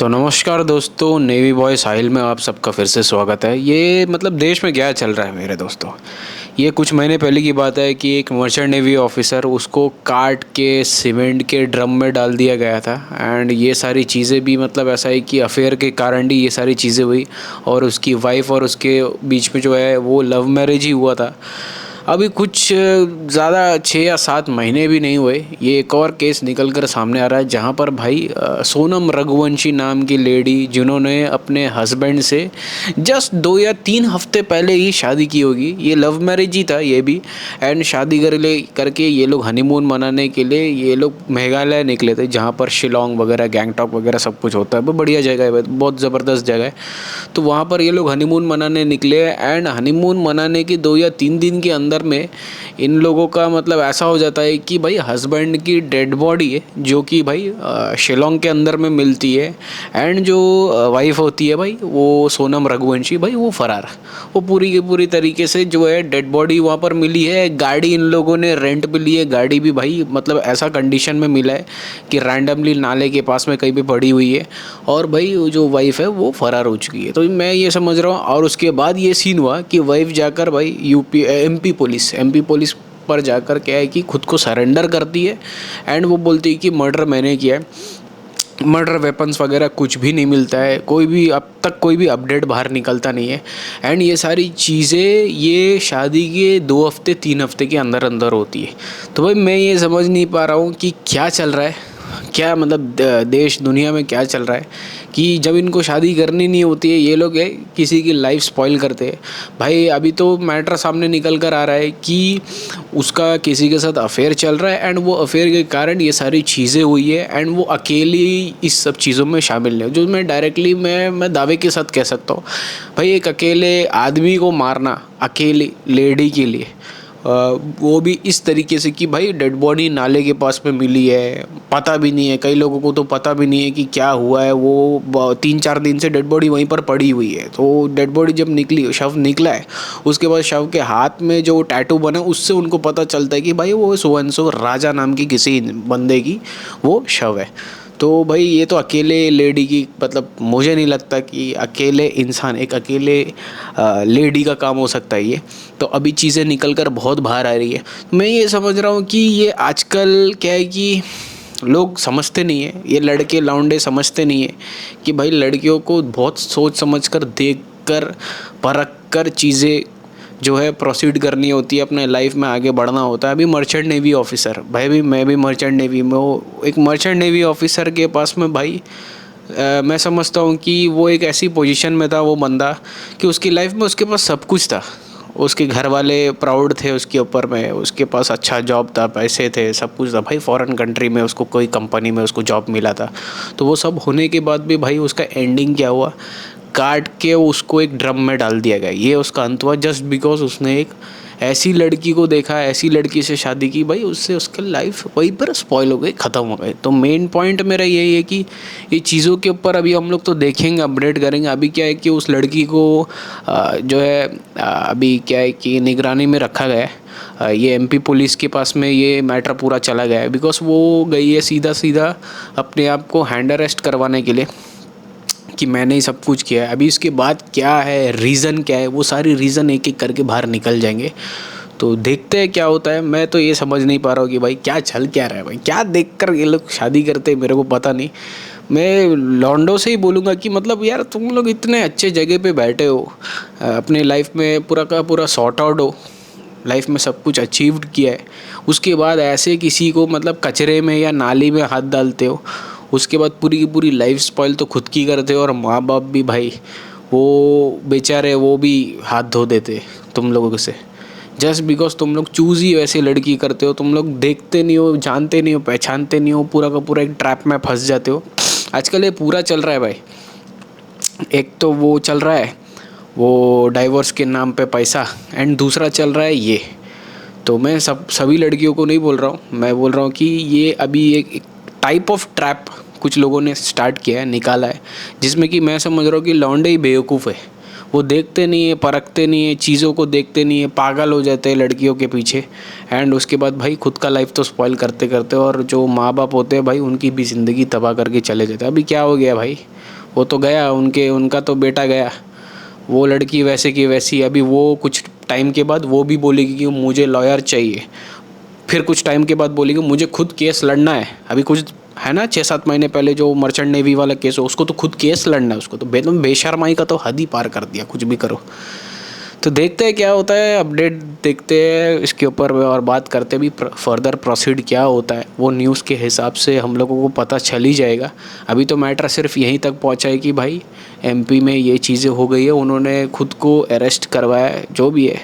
तो नमस्कार दोस्तों, नेवी बॉय साहिल में आप सबका फिर से स्वागत है। ये मतलब देश में क्या चल रहा है मेरे दोस्तों। ये कुछ महीने पहले की बात है कि एक मर्चेंट नेवी ऑफिसर उसको काट के सीमेंट के ड्रम में डाल दिया गया था। एंड ये सारी चीज़ें भी मतलब ऐसा है कि अफेयर के कारण ही ये सारी चीज़ें हुई। और उसकी वाइफ और उसके बीच में जो है वो लव मैरिज ही हुआ था। अभी कुछ ज़्यादा 6 या 7 महीने भी नहीं हुए, ये एक और केस निकल कर सामने आ रहा है जहाँ पर भाई सोनम रघुवंशी नाम की लेडी, जिन्होंने अपने हस्बैंड से जस्ट 2 या 3 हफ्ते पहले ही शादी की होगी। ये लव मैरिज ही था ये भी। एंड शादी करके ये लोग हनीमून मनाने के लिए ये लोग मेघालय निकले थे, जहाँ पर शिलोंग वगैरह, गैंगटॉक वगैरह सब कुछ होता है। बहुत बढ़िया जगह है, बहुत ज़बरदस्त जगह है। तो वहाँ पर ये लोग हनीमून मनाने निकले। एंड हनीमून मनाने के 2 या 3 दिन के अंदर में इन लोगों का मतलब ऐसा हो जाता है कि भाई हस्बैंड की डेड बॉडी है, जो कि भाई शिलोंग के अंदर में मिलती है। एंड जो वाइफ होती है भाई, वो सोनम रघुवंशी, भाई वो फरार। वो पूरी की पूरी तरीके से जो है डेड बॉडी वहाँ पर मिली है। गाड़ी इन लोगों ने रेंट पे ली है, गाड़ी भी भाई मतलब ऐसा कंडीशन में मिला है कि रैंडमली नाले के पास में कहीं भी पड़ी हुई है। और भाई वो जो वाइफ है वो फरार हो चुकी है। तो मैं ये समझ रहा हूँ। और उसके बाद ये सीन हुआ कि वाइफ जाकर भाई एमपी पुलिस पर जाकर क्या है कि खुद को सरेंडर करती है। एंड वो बोलती है कि मर्डर मैंने किया है। मर्डर वेपन्स वगैरह कुछ भी नहीं मिलता है, कोई भी अब तक कोई भी अपडेट बाहर निकलता नहीं है। एंड ये सारी चीज़ें ये शादी के 2 हफ्ते 3 हफ्ते के अंदर अंदर होती है। तो भाई मैं ये समझ नहीं पा रहा हूँ कि क्या चल रहा है, क्या मतलब देश दुनिया में क्या चल रहा है कि जब इनको शादी करनी नहीं होती है ये लोग है किसी की लाइफ स्पॉइल करते हैं। भाई अभी तो मैटर सामने निकल कर आ रहा है कि उसका किसी के साथ अफेयर चल रहा है। एंड वो अफेयर के कारण ये सारी चीज़ें हुई है। एंड वो अकेली इस सब चीज़ों में शामिल है, जो मैं डायरेक्टली मैं दावे के साथ कह सकता हूँ। भाई एक अकेले आदमी को मारना, अकेली लेडी के लिए, वो भी इस तरीके से कि भाई डेड बॉडी नाले के पास में मिली है, पता भी नहीं है, कई लोगों को तो पता भी नहीं है कि क्या हुआ है। वो 3-4 दिन से डेड बॉडी वहीं पर पड़ी हुई है। तो डेड बॉडी जब निकली, शव निकला है, उसके बाद शव के हाथ में जो टैटू बना उससे उनको पता चलता है कि भाई वो सो एंड सो राजा नाम की किसी बंदे की वो शव है। तो भाई ये तो अकेले लेडी की मतलब मुझे नहीं लगता कि अकेले इंसान, एक अकेले लेडी का काम हो सकता है ये। तो अभी चीज़ें निकल कर बहुत बाहर आ रही है। मैं ये समझ रहा हूँ कि ये आजकल क्या है कि लोग समझते नहीं है, ये लड़के लौंडे समझते नहीं है कि भाई लड़कियों को बहुत सोच समझ कर, देख कर, परख कर चीज़ें जो है प्रोसीड करनी होती है, अपने लाइफ में आगे बढ़ना होता है। अभी मर्चेंट नेवी ऑफिसर भाई, भी मैं भी मर्चेंट नेवी में हूँ। एक मर्चेंट नेवी ऑफिसर के पास में भाई मैं समझता हूँ कि वो एक ऐसी पोजीशन में था वो बंदा कि उसकी लाइफ में उसके पास सब कुछ था। उसके घर वाले प्राउड थे उसके ऊपर में, उसके पास अच्छा जॉब था, पैसे थे, सब कुछ था भाई। फॉरेन कंट्री में उसको कोई कंपनी में उसको जॉब मिला था। तो वो सब होने के बाद भी भाई उसका एंडिंग क्या हुआ, काट के उसको एक ड्रम में डाल दिया गया। ये उसका अंत हुआ जस्ट बिकॉज उसने एक ऐसी लड़की को देखा, ऐसी लड़की से शादी की, भाई उससे उसकी लाइफ वहीं पर स्पॉइल हो गई, ख़त्म हो गई। तो मेन पॉइंट मेरा यही है कि ये चीज़ों के ऊपर अभी हम लोग तो देखेंगे, अपडेट करेंगे। अभी क्या है कि उस लड़की को जो है अभी क्या है कि निगरानी में रखा गया है। ये एमपी पुलिस के पास में ये मैटर पूरा चला गया है, बिकॉज वो गई है सीधा सीधा अपने आप को हैंड अरेस्ट करवाने के लिए कि मैंने ही सब कुछ किया है। अभी इसके बाद क्या है, रीज़न क्या है, वो सारी रीज़न एक एक करके बाहर निकल जाएंगे। तो देखते हैं क्या होता है। मैं तो ये समझ नहीं पा रहा हूँ कि भाई क्या चल क्या रहा है, भाई क्या देखकर ये लोग शादी करते हैं, मेरे को पता नहीं। मैं लॉन्डो से ही बोलूँगा कि मतलब यार तुम लोग इतने अच्छे जगह पे बैठे हो, अपने लाइफ में पूरा का पूरा सॉर्ट आउट हो, लाइफ में सब कुछ अचीव्ड किया है, उसके बाद ऐसे किसी को मतलब कचरे में या नाली में हाथ डालते हो। उसके बाद पूरी की पूरी लाइफ स्पॉइल तो खुद की करते हो, और माँ बाप भी भाई वो बेचारे वो भी हाथ धो देते तुम लोगों से, जस्ट बिकॉज तुम लोग चूज़ ही वैसे लड़की करते हो। तुम लोग देखते नहीं हो, जानते नहीं हो, पहचानते नहीं हो, पूरा का पूरा एक ट्रैप में फंस जाते हो। आजकल ये पूरा चल रहा है भाई। एक तो वो चल रहा है वो डाइवोर्स के नाम पे पैसा, एंड दूसरा चल रहा है ये। तो मैं सभी लड़कियों को नहीं बोल रहा हूँ, मैं बोल रहा हूँ कि ये अभी एक टाइप ऑफ ट्रैप कुछ लोगों ने स्टार्ट किया है, निकाला है, जिसमें कि मैं समझ रहा हूँ कि लौंडे ही बेवकूफ़ है। वो देखते नहीं है, परखते नहीं है, चीज़ों को देखते नहीं है, पागल हो जाते हैं लड़कियों के पीछे। एंड उसके बाद भाई खुद का लाइफ तो स्पॉइल करते करते, और जो माँ बाप होते हैं भाई उनकी भी ज़िंदगी तबाह करके चले जाते हैं। अभी क्या हो गया भाई, वो तो गया, उनका तो बेटा गया, वो लड़की वैसे की वैसी। अभी वो कुछ टाइम के बाद वो भी बोलेगी कि मुझे लॉयर चाहिए, फिर कुछ टाइम के बाद बोलेगी मुझे खुद केस लड़ना है। अभी कुछ है ना 6-7 महीने पहले जो मर्चेंट नेवी वाला केस हो, उसको तो खुद केस लड़ना है, उसको तो बेशर्माई का तो हद ही पार कर दिया, कुछ भी करो। तो देखते हैं क्या होता है, अपडेट देखते हैं इसके ऊपर और बात करते भी फर्दर प्रोसीड क्या होता है, वो न्यूज़ के हिसाब से हम लोगों को पता चल ही जाएगा। अभी तो मैटर सिर्फ यहीं तक पहुंचा है कि भाई एमपी में ये चीज़ें हो गई है, उन्होंने खुद को अरेस्ट करवाया है, जो भी है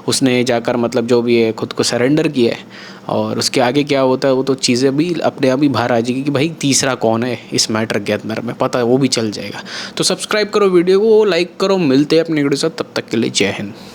उसने जाकर मतलब जो भी है खुद को सरेंडर किया है। और उसके आगे क्या होता है वो तो चीज़ें भी अपने आप ही बाहर आ जाएगी कि भाई तीसरा कौन है इस मैटर के अंदर में, पता है वो भी चल जाएगा। तो सब्सक्राइब करो, वीडियो को लाइक करो, मिलते हैं अपने वीडियो के साथ, तब तक के लिए जय हिंद।